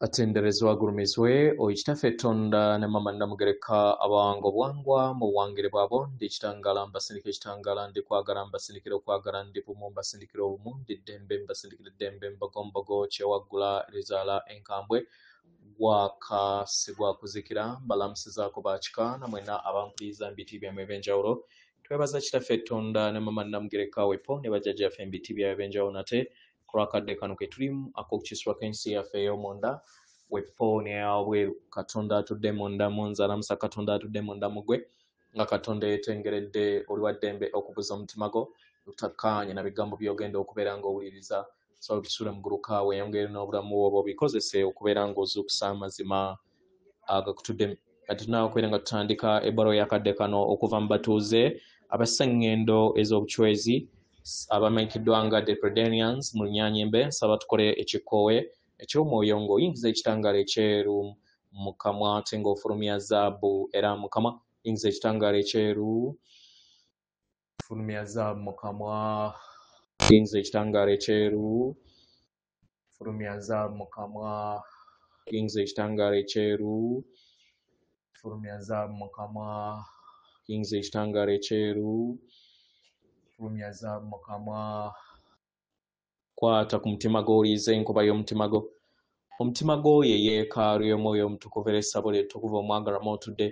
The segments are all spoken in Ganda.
Atenderezwa gurumizwe oikitaffe Tonda ne mama Namugereka abango bwangwa mu buwangire bwabo ndi kitangala mbasindikira ekitangala ndi kwagala mbasindikira okwagala ndi bumu mbasindikira obumu ndi ddembe mbasindikira eddembe mbagombogo kyewaggula erizaala enkambwe gwakasigwa kuzikira mbalamusizaako bakika namwena abampuliriza mbiti byammwe ebyenjawulo twebaza kitaffe Tonda ne mama Namugereka wepo ne bajjajjaffe mbiti byabwe ebyenjawulo nate kulwakadde kano ke tulimu ak'okukiswa k'ensi yaffe ey'omunda wepo ne yabweru Katonda atudde munda mu nze alamusa Katonda atudde munda mu ggwe nga Katonda yeetengeredde oli wa ddembe okubuza omutima gwo lutakkaanye na bigambo by'ogenda okubeera ng'owuliriza so bisuule mu gguluka weeyongere n'obulamu bwo bikozese okubeera ng'ozuukusa amazima agakutuddemu kati tunaawe okubeera nga tutandika ebbaluwa y'akadde kano okuva mu batuuze abasseŋŋendo ez'obucwezi abamanyikiddwa nga Depredarians mu Lunyanyembe nsaba tukole ekikoowe eky'omwoyo ng'oyingiza ekitangaala ekyeru mu kamwa ate ng'ofulumya zaabu era mu kamwa yingiza ekitangaala ekyeru fulumya zaabu mu kamwa yingiza ekitangaala ekyeru fulumya zaabu mu kamwa yingiza ekitangaala ekyeru fulumya zaabu mu kamwa yingiza ekitangaala ekyeru fulumya zaabu mu kamwa kwata ku mutima gwo oliiza enkuba y'omutima gwo omutima gwo ye yeekaalu y'omwoyo omutukuvu era essabo lyettukuvu omwagalwa mw'otudde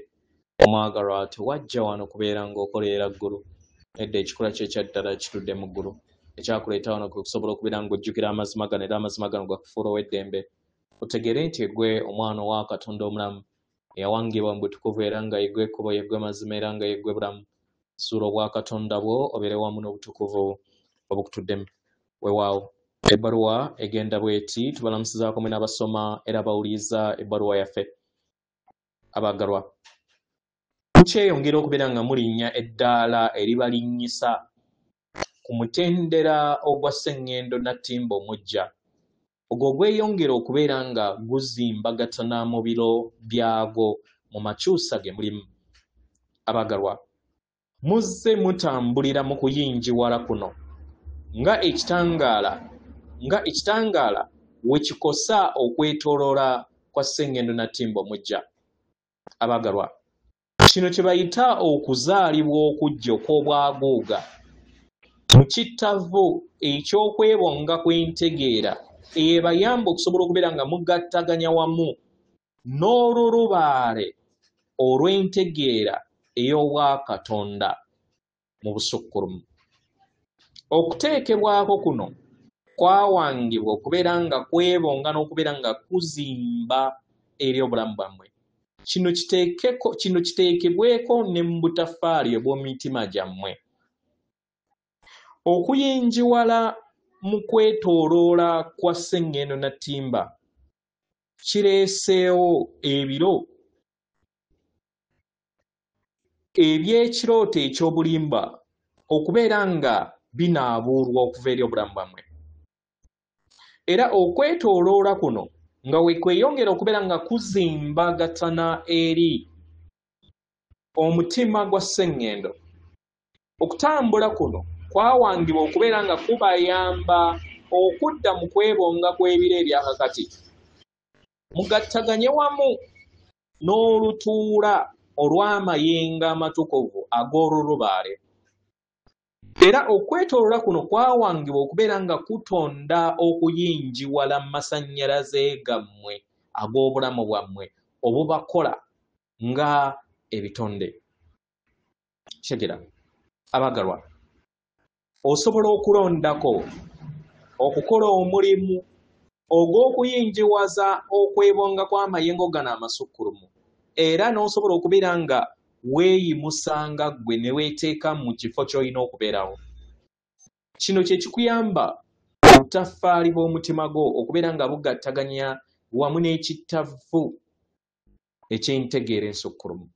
omwagalwa tewajja wano kubeera ng'okoleera ggulu edda ekikula kye ekyaddala kitudde mu ggulu ekyakuleeta wano kwe kusobola okubeera ng'ojjukira amazima gano era amazima gano gakufuula ow'eddembe otegeere nti eggwe omwana owa Katonda omulamu eyawangibwa mu butukuvu era nga yeggwe ekkubo yeggwe mazima era nga yeggwe bulamu zuula obwa Katonda bwo obeere wamu n'obutukuvu obukutuddemu weewaawo ebbaluwa egenda bw'eti tubalamusizaako mwe n'abasoma era bawuliriza ebbaluwa yaffe abaagalwa mukyeyongera okubeera nga mulinnya eddaala eribalinnyisa ku mutendera ogwa sseŋŋendo nattimba omujja ogwo gweyongera okubeera nga guzimbagatana mu biro byagwo mu makyusa ge mulimu abaagalwa muzze mutambulira mu kuyingiwala kuno nga ekitangaala we kikosa okwetooloola kwa sseŋŋendo nattimba omujja abaagalwa kino kye bayita okuzaalibwa okujja okw'obwaguuga mu kittavu eky'okwebonga kw'entegeera ebayamba okusobola okubeera nga mugattaganya wamu n'olulubaale olw'entegeera ey'obwakatonda mu busukkulumu okuteekebwako kuno kwawangibwa okubeera nga kwebonga n'okubeera nga kuzimba eri obulamu bwammwe kino kiteekebweko ne mu butaffaali obw'omitima gyammwe okuyingiwala mu kwetooloola kwa sseŋŋendo nattimba kireeseewo ebiro eby'ekirooto eky'obulimba okubeera nga binaabuulwa okuva eri obulamu bwammwe era okwetooloola kuno nga we kweyongera okubeera nga kuzimbagatana eri omutima gwa sseŋŋendo okutambula kuno kwawangibwa okubeera nga kubayamba okudda mu kwebonga kw'ebiro ebyakakati mugattaganye wamu n'olutuula olw'amayengo amatukuvu ag'olulubaale era okwetooloola kuno kwawangibwa okubeera nga kutonda okuyingiwala mu masannyalaze gammwe ag'obulamu bwammwe obubakola nga ebitonde kyegera abaagalwa osobola okulondako okukola omulimu ogw'okuyingiwaza okwebonga kw'amayengo gano amasukkulumu era n'osobola okubeera nga weeyimusanga ggwe ne weeteeka mu kifo ky'olina okubeerawo kino kye kikuyamba obutaffaali bw'omutima gwo okubeera nga bugattaganya wamu n'ekittavu eky'entegeera ensukkulumu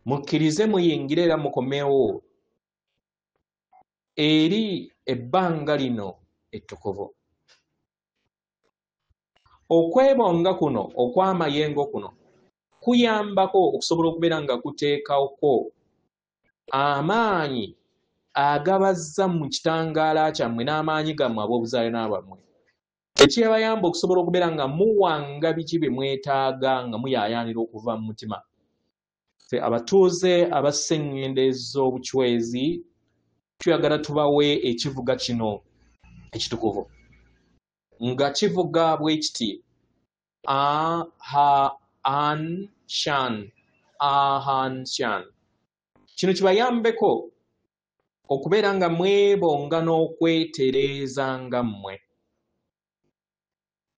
mukkirize muyingire era mukomewo eri ebbanga lino ettukuvu okwebonga kuno okw'amayengo kuno kuyambako okusobola okubeera nga kuteekako amaanyi agabazza mu kitangaala kyammwe n'amaanyi gammwe ab'obuzaale n'abammwe ekibayamba okusobola okubeera nga muwanga biki bye mwetaaga nga muyaayaanira okuva mu mutima. Ffe abatuuze abassengende z'obucwezi tuyagala tubawe ekivuga kino ekitukuvu nga kivuga bwe kiti ahanshan. Kino kibayambeko okubeera nga mwebonga n'okwetereeza nga mmwe.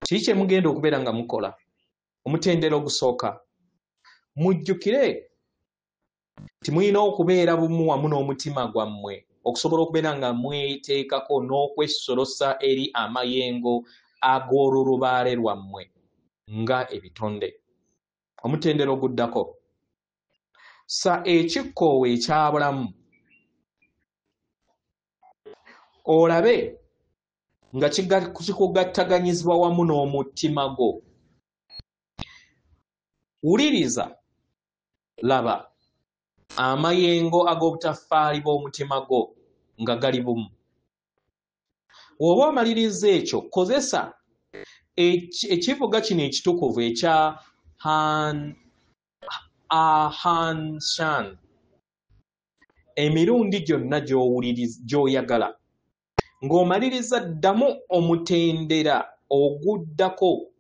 Kiki kye mugenda okubeera nga mukola? Omutendera ogusooka, mujjukire timulina okubeera bumu wamu n'omutima gwammwe okusobola okubeera nga mweteekako n'okwesolosa eri amayengo ag'olulubaale lwammwe nga ebitonde. Omutendera oguddako, sa ekikkoowe ekyabulamu olabe nga kikugattaganyizibwa wamu n'omutima gwo. Wuliriza, laba amayengo ag'obutaffaali bw'omutima gwo nga gali bumu. Bw'oba omaliriza ekyo, kozesa ekivuga kino ekitukuvu ekya ahanshan emirundi gyonna gy'oyagala, ng'omaliriza ddamu omutendera oguddako,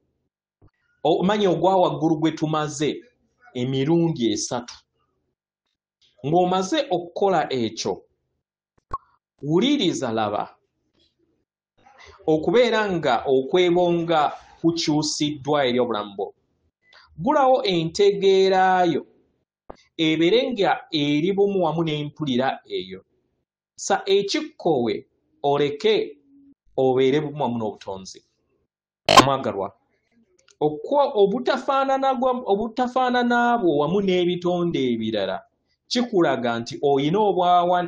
omanya ogwa waggulu gwe tumaze emirundi 3. Ng'omaze okukola ekyo, wuliriza, laba okubeera nga okwebonga kukyusiddwa eri obulamu bwo. Gulawo entegeeraayo ebeere nga eri bumu wamu n'empulira eyo. Sa ekikkoowe oleke obeere bumu wamu n'obutonzi. Omwagalwa, obutafaanana bwo wamu n'ebitonde ebirala kikulaga nti oyina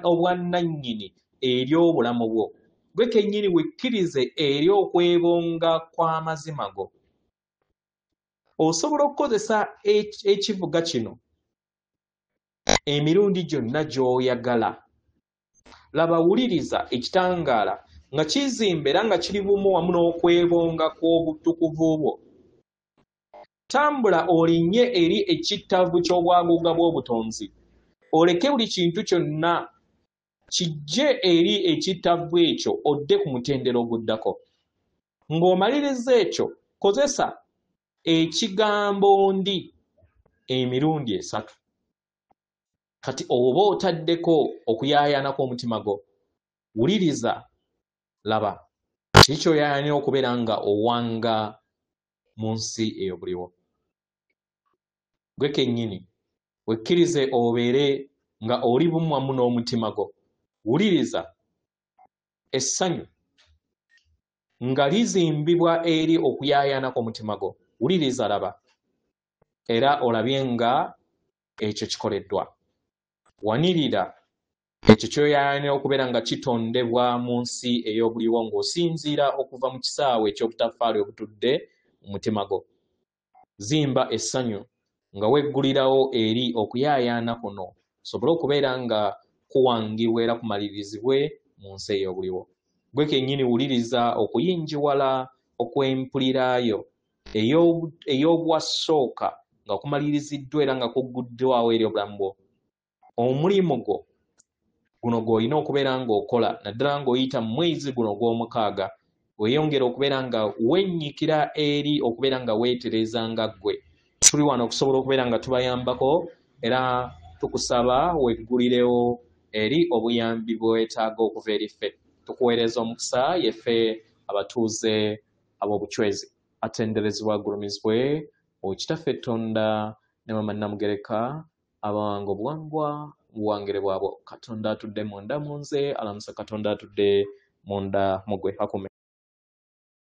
obwannannyini eri obulamu bwo. Gwe kennyini wekkirize eri okwebonga kw'amazima go. Osobola okukozesa ekivuga kino emirundi gyonna gy'oyagala. Laba, wuliriza ekitangaala nga kizimba era nga kiri bumu wamu n'okwebonga kw'obutukuvu bwo. Tambula olinnye eri ekittavu ky'obwaguuga bw'obutonzi. Oleke buli kintu kyonna kijje eri ekittavu ekyo odde ku mutendera oguddako. Ng'omaliriza ekyo, kozesa ekigambo ndi emirundi 3. Kati oba otaddeko okuyaayaana kw'omutima gwo, wuliriza, laba kiki kyoyaayaanira okubeera nga owanga mu nsi ey'obuliwo. Gwe kennyini wekkirize obeere nga oli bumu wamu n'omutima gwo. Wuliriza, essanyu nga lizimbibwa eri okuyaayaana kw'omutima gwo. Wuliriza, laba, era olabye nga ekyo kikoleddwa. Wanirira ekyo kyoyaayaanira okubeera nga kitondebwa mu nsi ey'obuliwo ng'osinziira okuva mu kisaawe eky'obutaffaali obutudde mu mutima gwo. Zimba essanyu nga weggulirawo eri okuyaayaana kuno sobole okubeera nga kuwangibwa era kumalirizibwe mu nsi ey'obuliwo. Gwe kennyini wuliriza okuyinjiwala okw'empuliraayo ey'obwasooka nga kumaliriziddwa era nga kugguddwawo eri obulamu bwo. Omulimu gwo guno gw'olina okubeera ng'okola naddala ng'oyita mu mwezi guno ogw'omukaaga, weeyongera okubeera nga wennyikira eri okubeera nga weetereza nga ggwe. Tuli wano okusobola okubeera nga tubayambako era tukusaba weggulirewo eri obuyambi bwetaaga okuva eri ffe. Tukuweereza omukisa yeffe abatuuze ab'obucwezi. Atenderezebwa agulumizibwe Kitaffe Tonda ne Mama Namugereka abawanga obuwangwa buwangire bwabwo. Katonda atudde munda mu nze, alamusa Katonda atudde munda mu gwe. Akume.